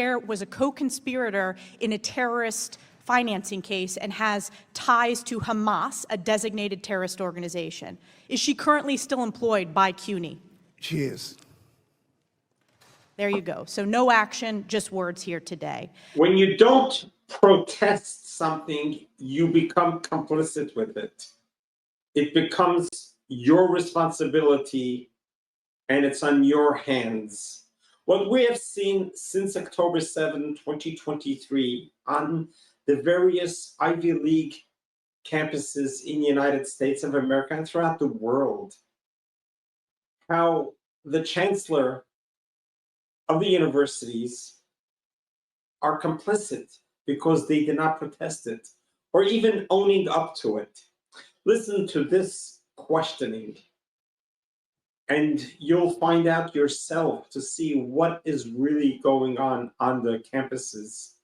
CARE was a co-conspirator in a terrorist financing case and has ties to Hamas, a designated terrorist organization. Is she currently still employed by CUNY? She is. There you go. So no action, just words here today. When you don't protest something, you become complicit with it. It becomes your responsibility and it's on your hands. What we have seen since October 7, 2023 on the various Ivy League campuses in the United States of America and throughout the world, how the chancellor of the universities are complicit because they did not protest it or even owning up to it. Listen to this questioning and you'll find out yourself to see what is really going on the campuses.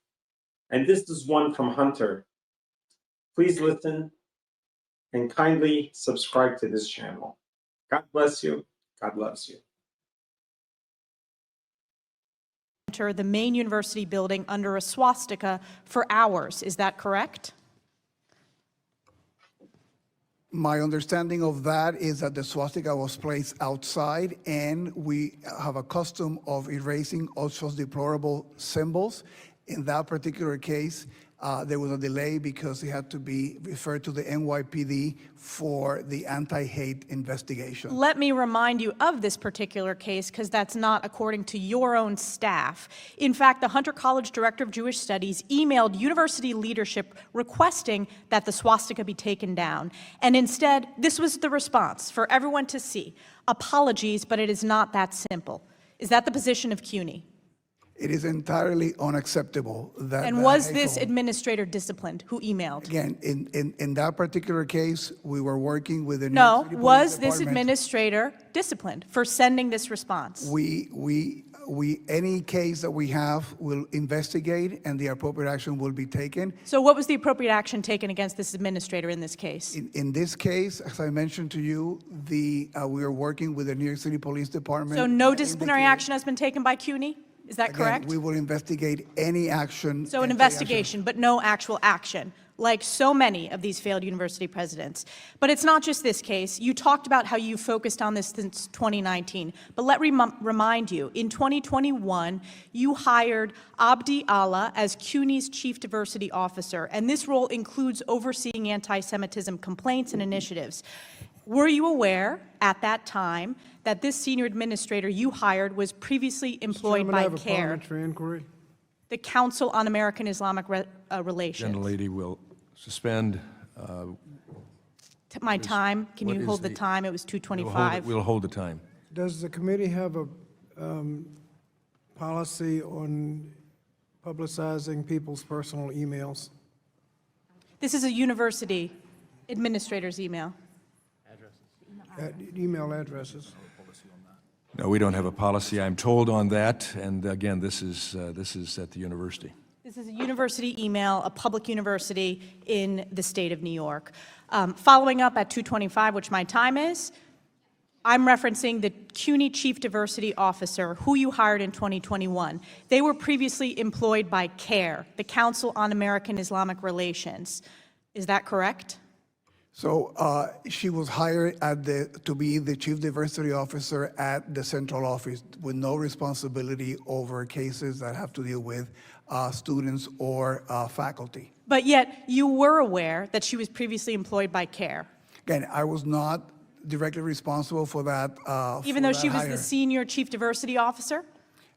And this is one from Hunter. Please listen and kindly subscribe to this channel. God bless you. God loves you. Enter the main university building under a swastika for hours. Is that correct? My understanding of that is that the swastika was placed outside, and we have a custom of erasing all such deplorable symbols. In that particular case, there was a delay because it had to be referred to the NYPD for the anti-hate investigation. Let me remind you of this particular case because that's not according to your own staff. In fact, the Hunter College Director of Jewish Studies emailed university leadership requesting that the swastika be taken down. And instead, this was the response for everyone to see. Apologies, but it is not that simple. Is that the position of CUNY? It is entirely unacceptable that. And was this administrator disciplined who emailed? Again, in that particular case, we were working with the New No, York City Police was this Department. administrator disciplined for sending this response? Any case that we have will investigate and the appropriate action will be taken. So what was the appropriate action taken against this administrator in this case? In this case, as I mentioned to you, we are working with the New York City Police Department. So no disciplinary action has been taken by CUNY? Is that correct? Again, we will investigate any action. So an investigation, but no actual action, like so many of these failed university presidents. But it's not just this case. You talked about how you focused on this since 2019. But let me remind you, in 2021, you hired Abdi Allah as CUNY's Chief Diversity Officer, and this role includes overseeing anti-Semitism complaints and initiatives. Were you aware at that time that this senior administrator you hired was previously employed by CARE, the Council on American Islamic Relations? Gentlelady will suspend. My time, can you hold the time? It was 2:25. We'll hold the time. Does the committee have a policy on publicizing people's personal emails? This is a university administrator's email. Email addresses. No, we don't have a policy, I'm told, on that. And again, this is at the university. This is a university email, a public university in the state of New York. Following up at 2:25, which my time is, I'm referencing the CUNY Chief Diversity Officer, who you hired in 2021. They were previously employed by CARE, the Council on American Islamic Relations. Is that correct? So she was hired to be the Chief Diversity Officer at the central office with no responsibility over cases that have to deal with students or faculty. But yet you were aware that she was previously employed by CARE. Again, I was not directly responsible for that. Even though she was the Senior Chief Diversity Officer?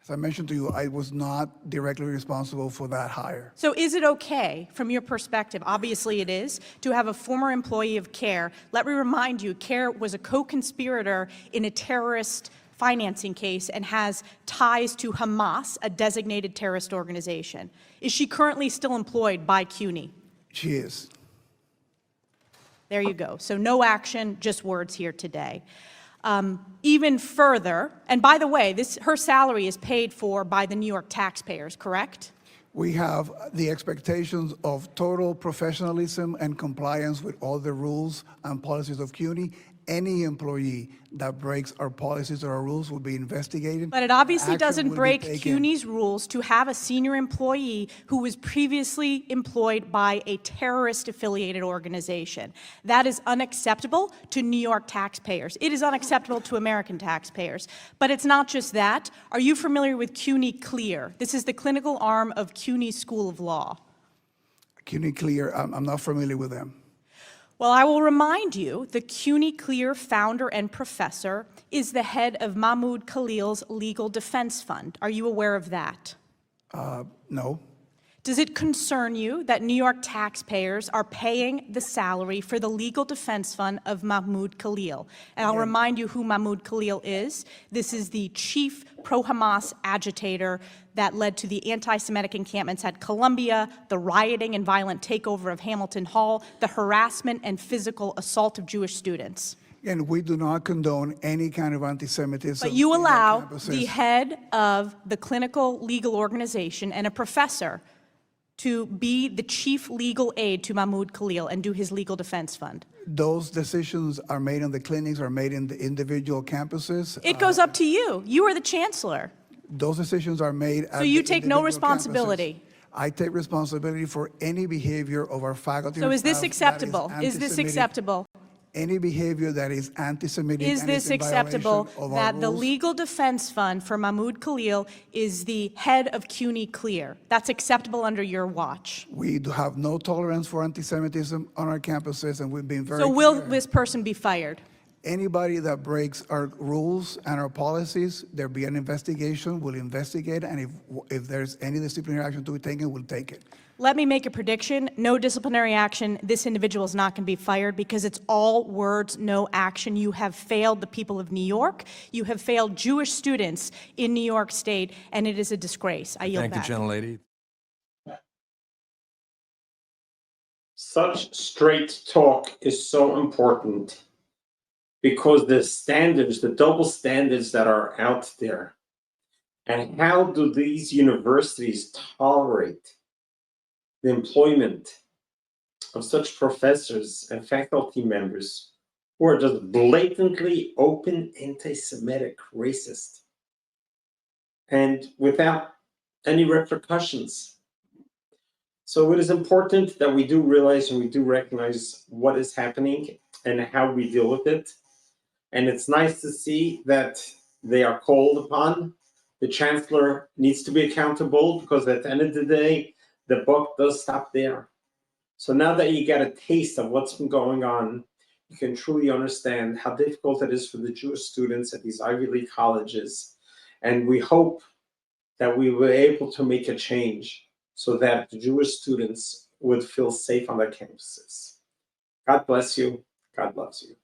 As I mentioned to you, I was not directly responsible for that hire. So is it okay, from your perspective, obviously it is, to have a former employee of CARE? Let me remind you, CARE was a co-conspirator in a terrorist financing case and has ties to Hamas, a designated terrorist organization. Is she currently still employed by CUNY? She is. There you go. So no action, just words here today. Even further, and by the way, her salary is paid for by the New York taxpayers, correct? We have the expectations of total professionalism and compliance with all the rules and policies of CUNY any employee that breaks our policies or our rules will be investigated. But it obviously Action doesn't will be break taken. CUNY's rules to have a senior employee who was previously employed by a terrorist-affiliated organization. That is unacceptable to New York taxpayers. It is unacceptable to American taxpayers. But it's not just that. Are you familiar with CUNY Clear? This is the clinical arm of CUNY School of Law. CUNY Clear, I'm not familiar with them. Well, I will remind you, the CUNY Clear founder and professor is the head of Mahmoud Khalil's Legal Defense Fund. Are you aware of that? No. Does it concern you that New York taxpayers are paying the salary for the legal defense fund of Mahmoud Khalil? And I'll remind you who Mahmoud Khalil is. This is the chief pro-Hamas agitator that led to the anti-Semitic encampments at Columbia, the rioting and violent takeover of Hamilton Hall, the harassment and physical assault of Jewish students. And we do not condone any kind of anti-Semitism. But you in our allow campuses. the head of the clinical legal organization and a professor to be the chief legal aide to Mahmoud Khalil and do his legal defense fund. Those decisions are made in the clinics, are made in the individual campuses. It goes up to you. You are the chancellor. Those decisions are made at So you the take no individual responsibility. campuses. I take responsibility for any behavior of our faculty. So and is this staff that acceptable? Is this anti-Semitic. acceptable? Any behavior that is anti-Semitic Is and this in violation acceptable of our that the rules. legal defense fund for Mahmoud Khalil is the head of CUNY Clear? That's acceptable under your watch. We do have no tolerance for anti-Semitism on our campuses, and we've been very So will clear. this person be fired? Anybody that breaks our rules and our policies, there'll be an investigation, we'll investigate, and if there's any disciplinary action to be taken, we'll take it. Let me make a prediction. No disciplinary action. This individual is not going to be fired because it's all words, no action. You have failed the people of New York. You have failed Jewish students in New York State, and it is a disgrace. I yield Thank the back. gentlelady. Such straight talk is so important because the standards, the double standards that are out there, and how do these universities tolerate the employment of such professors and faculty members who are just blatantly open anti-Semitic, racist, and without any repercussions. So it is important that we do realize and we do recognize what is happening and how we deal with it. And it's nice to see that they are called upon. The chancellor needs to be accountable because at the end of the day, the buck does stop there. So now that you get a taste of what's been going on, you can truly understand how difficult it is for the Jewish students at these Ivy League colleges. And we hope that we were able to make a change so that the Jewish students would feel safe on their campuses. God bless you. God loves you.